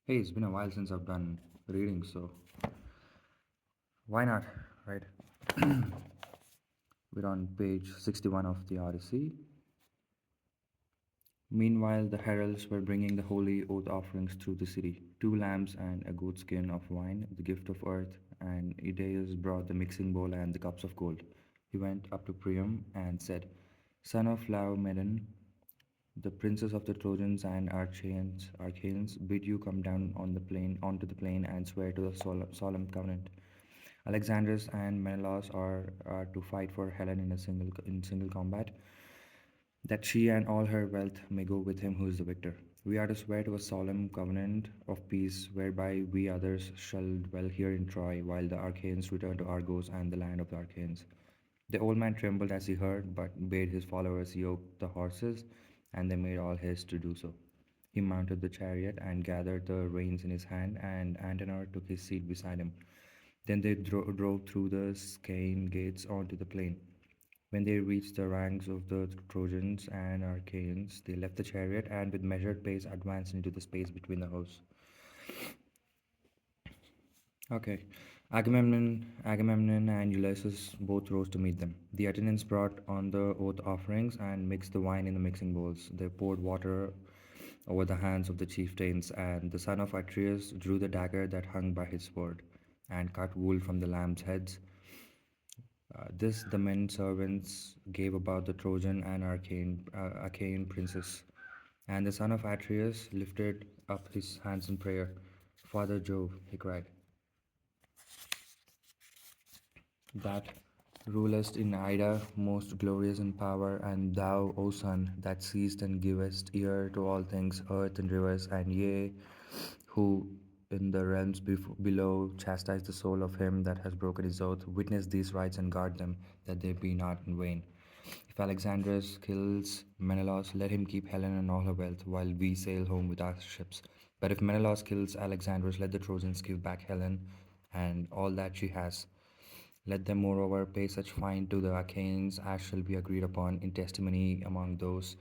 Hey, it's been a while since I've done reading, so why not, right? We're on page 61 of the Odyssey. Meanwhile, the heralds were bringing the holy oath offerings through the city, 2 lambs and a goat skin of wine, the gift of earth, and Idaeus brought the mixing bowl and the cups of gold. He went up to Priam and said, Son of Laomedon, the princes of the Trojans and Achaeans bid you come down onto the plain and swear to the solemn covenant. Alexandrus and Menelaus are to fight for Helen in single combat, that she and all her wealth may go with him who is the victor. We are to swear to a solemn covenant of peace, whereby we others shall dwell here in Troy, while the Achaeans return to Argos and the land of the Achaeans. The old man trembled as he heard, but bade his followers yoke the horses, and they made all haste to do so. He mounted the chariot and gathered the reins in his hand, and Antenor took his seat beside him. Then they drove through the Scaean gates onto the plain. When they reached the ranks of the Trojans and Achaeans, they left the chariot and with measured pace advanced into the space between the hosts. Okay. Agamemnon and Ulysses both rose to meet them. The attendants brought on the oath offerings and mixed the wine in the mixing bowls. They poured water over the hands of the chieftains, and the son of Atreus drew the dagger that hung by his sword and cut wool from the lambs' heads. This the men servants gave about the Trojan and Achaean princes. And the son of Atreus lifted up his hands in prayer. Father Jove, he cried, that rulest in Ida, most glorious in power, and thou, O Sun, that seest and givest ear to all things, earth and rivers, and ye, who in the realms below chastise the soul of him that has broken his oath, witness these rites and guard them, that they be not in vain. If Alexandrus kills Menelaus, let him keep Helen and all her wealth, while we sail home with our ships. But if Menelaus kills Alexandrus, let the Trojans give back Helen and all that she has. Let them moreover pay such fine to the Achaeans as shall be agreed upon in testimony among those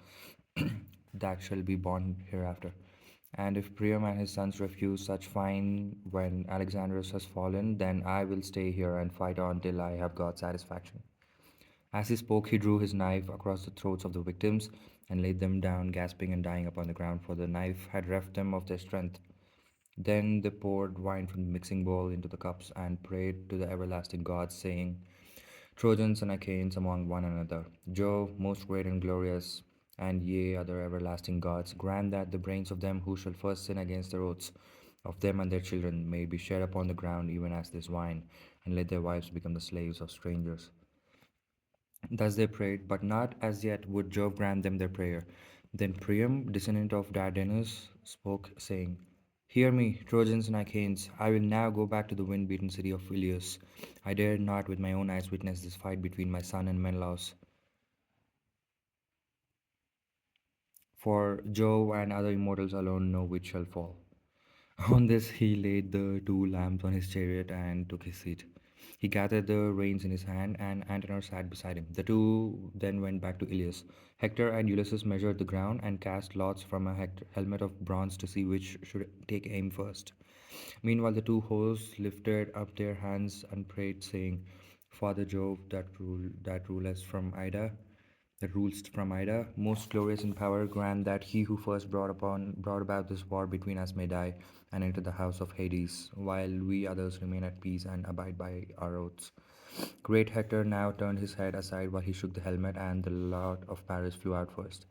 that shall be born hereafter. And if Priam and his sons refuse such fine when Alexandrus has fallen, then I will stay here and fight on till I have got satisfaction. As he spoke, he drew his knife across the throats of the victims and laid them down, gasping and dying upon the ground, for the knife had reft them of their strength. Then they poured wine from the mixing bowl into the cups and prayed to the everlasting gods, saying, Trojans and Achaeans among one another, Jove, most great and glorious, and ye other everlasting gods, grant that the brains of them who shall first sin against their oaths, of them and their children, may be shed upon the ground even as this wine, and let their wives become the slaves of strangers. Thus they prayed, but not as yet would Jove grant them their prayer. Then Priam, descendant of Dardanus, spoke, saying, Hear me, Trojans and Achaeans. I will now go back to the wind-beaten city of Ilios. I dared not with my own eyes witness this fight between my son and Menelaus, for Jove and other immortals alone know which shall fall. On this he laid the 2 lamps on his chariot and took his seat. He gathered the reins in his hand, and Antenor sat beside him. The two then went back to Ilius. Hector and Ulysses measured the ground and cast lots from a helmet of bronze to see which should take aim first. Meanwhile, the two hosts lifted up their hands and prayed, saying, Father Jove, that rulest from Ida, that rules from Ida, most glorious in power, grant that he who first brought about this war between us may die and enter the house of Hades, while we others remain at peace and abide by our oaths. Great Hector now turned his head aside while he shook the helmet, and the lot of Paris flew out first.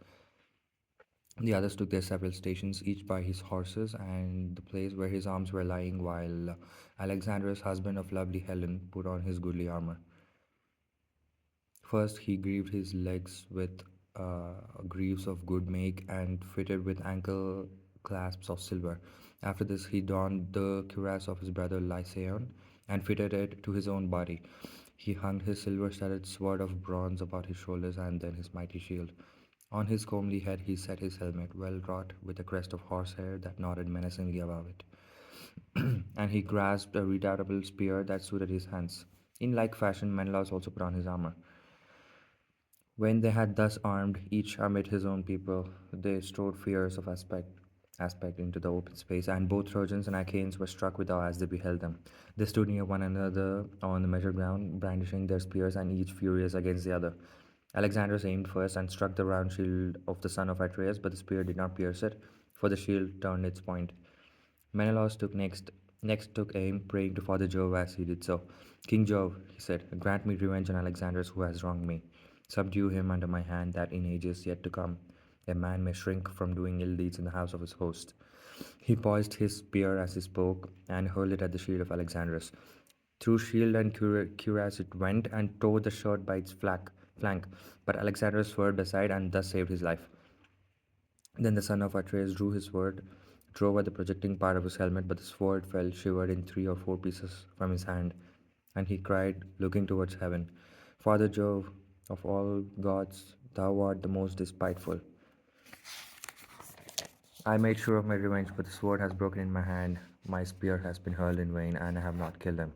The others took their several stations, each by his horses and the place where his arms were lying, while Alexander's husband of lovely Helen put on his goodly armor. First, he greaved his legs with greaves of good make and fitted with ankle clasps of silver. After this, he donned the cuirass of his brother Lycaon and fitted it to his own body. He hung his silver-studded sword of bronze about his shoulders and then his mighty shield. On his comely head he set his helmet, well wrought with a crest of horsehair that nodded menacingly above it. And he grasped a redoubtable spear that suited his hands. In like fashion, Menelaus also put on his armor. When they had thus armed, each amid his own people, they strode fierce of aspect. aspect into the open space, and both Trojans and Achaeans were struck with awe as they beheld them. They stood near one another on the measured ground, brandishing their spears and each furious against the other. Alexander aimed first and struck the round shield of the son of Atreus, but the spear did not pierce it, for the shield turned its point. Menelaus next took aim, praying to Father Jove as he did so. King Jove, he said, grant me revenge on Alexander who has wronged me. Subdue him under my hand, that in ages yet to come a man may shrink from doing ill deeds in the house of his host. He poised his spear as he spoke and hurled it at the shield of Alexandrus. Through shield and cuirass it went and tore the shirt by its flank, but Alexandrus swerved aside and thus saved his life. Then the son of Atreus drew his sword, drove at the projecting part of his helmet, but the sword fell shivered in 3 or 4 pieces from his hand, and he cried, looking towards heaven, Father Jove, of all gods, thou art the most despiteful. I made sure of my revenge, but the sword has broken in my hand. My spear has been hurled in vain, and I have not killed him.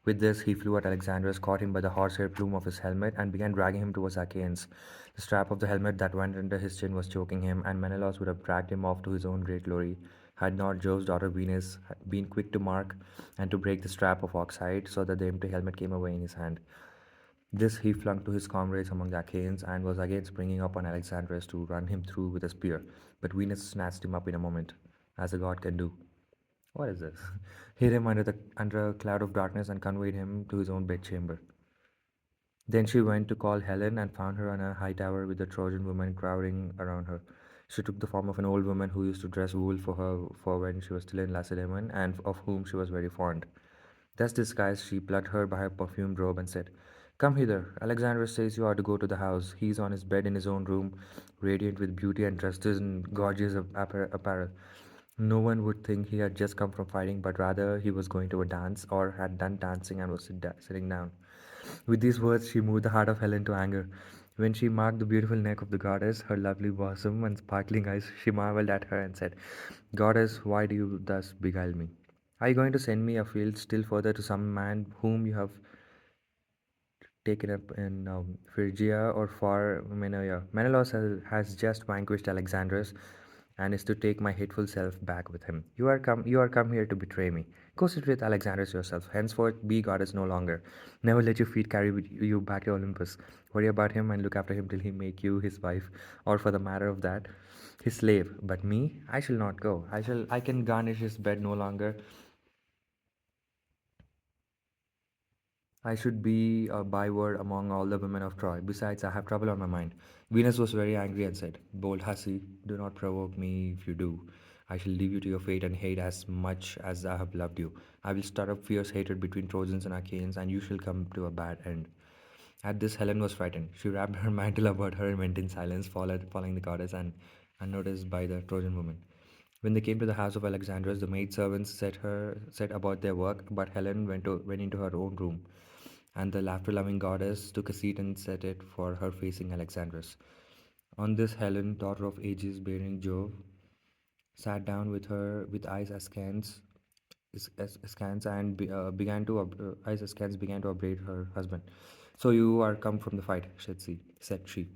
With this, he flew at Alexandrus, caught him by the horsehair plume of his helmet, and began dragging him towards Achaeans. The strap of the helmet that went under his chin was choking him, and Menelaus would have dragged him off to his own great glory, had not Jove's daughter Venus been quick to mark and to break the strap of oxhide, so that the empty helmet came away in his hand. This he flung to his comrades among the Achaeans, and was again springing up on Alexandrus to run him through with a spear, but Venus snatched him up in a moment, as a god can do. What is this? Hid him under a cloud of darkness and conveyed him to his own bedchamber. Then she went to call Helen and found her on a high tower with the Trojan women crowding around her. She took the form of an old woman who used to dress wool for her for when she was still in Lacedaemon, and of whom she was very fond. Thus disguised, she plucked her by her perfumed robe and said, Come hither. Alexander says you are to go to the house. He is on his bed in his own room, radiant with beauty and dressed in gorgeous apparel. No one would think he had just come from fighting, but rather he was going to a dance or had done dancing and was sitting down. With these words, she moved the heart of Helen to anger. When she marked the beautiful neck of the goddess, her lovely bosom and sparkling eyes, she marveled at her and said, Goddess, why do you thus beguile me? Are you going to send me afield still further to some man whom you have taken up in Phrygia or far Menoia? Menelaus has just vanquished Alexandrus and is to take my hateful self back with him. You are come here to betray me. Go sit with Alexandrus yourself. Henceforth be goddess no longer. Never let your feet carry you back to Olympus. Worry about him and look after him till he make you his wife, or for the matter of that, his slave. But me, I shall not go. I can garnish his bed no longer. I should be a byword among all the women of Troy. Besides, I have trouble on my mind. Venus was very angry and said, Bold hussy, do not provoke me. If you do, I shall leave you to your fate and hate as much as I have loved you. I will stir up fierce hatred between Trojans and Achaeans, and you shall come to a bad end. At this, Helen was frightened. She wrapped her mantle about her and went in silence, following the goddess and unnoticed by the Trojan woman. When they came to the house of Alexandrus, the maidservants set about their work, but Helen went into her own room, and the laughter-loving goddess took a seat and set it for her facing Alexandrus. On this, Helen, daughter of Aegis, bearing Jove, sat down with her with eyes askance and began to eyes askance began to upbraid her husband. So you are come from the fight, said she.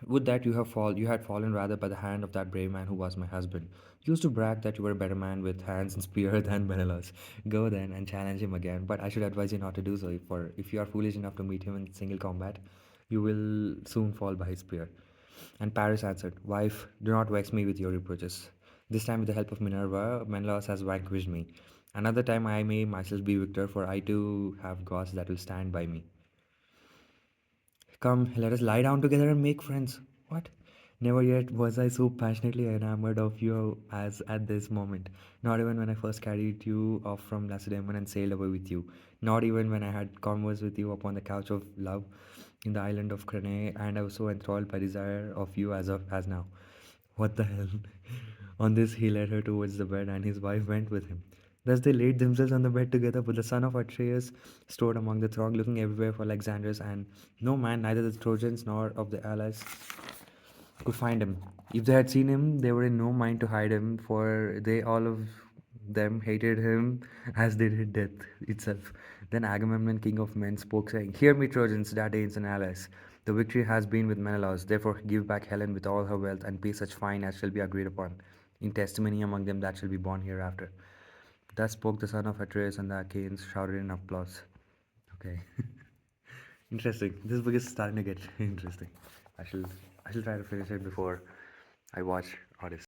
Would that you had fallen rather by the hand of that brave man who was my husband. You used to brag that you were a better man with hands and spear than Menelaus. Go then and challenge him again, but I should advise you not to do so, for if you are foolish enough to meet him in single combat, you will soon fall by his spear. And Paris answered, Wife, do not vex me with your reproaches. This time with the help of Minerva, Menelaus has vanquished me. Another time I may myself be victor, for I too have gods that will stand by me. Come, let us lie down together and make friends. What? Never yet was I so passionately enamored of you as at this moment. Not even when I first carried you off from Lacedaemon and sailed away with you. Not even when I had conversed with you upon the couch of love in the island of Crane, and I was so enthralled by desire of you as now. What the hell? On this, he led her towards the bed, and his wife went with him. Thus they laid themselves on the bed together, but the son of Atreus strode among the throng, looking everywhere for Alexandrus, and no man, neither the Trojans nor of the allies, could find him. If they had seen him, they were in no mind to hide him, for they all of them hated him as they did death itself. Then Agamemnon, king of men, spoke, saying, Hear me, Trojans, Danes, and allies. The victory has been with Menelaus. Therefore, give back Helen with all her wealth, and pay such fine as shall be agreed upon. in testimony among them that shall be born hereafter. Thus spoke the son of Atreus, and the Achaeans shouted in applause. Okay, interesting. This book is starting to get interesting. I shall I shall try to finish it before I watch Odyssey.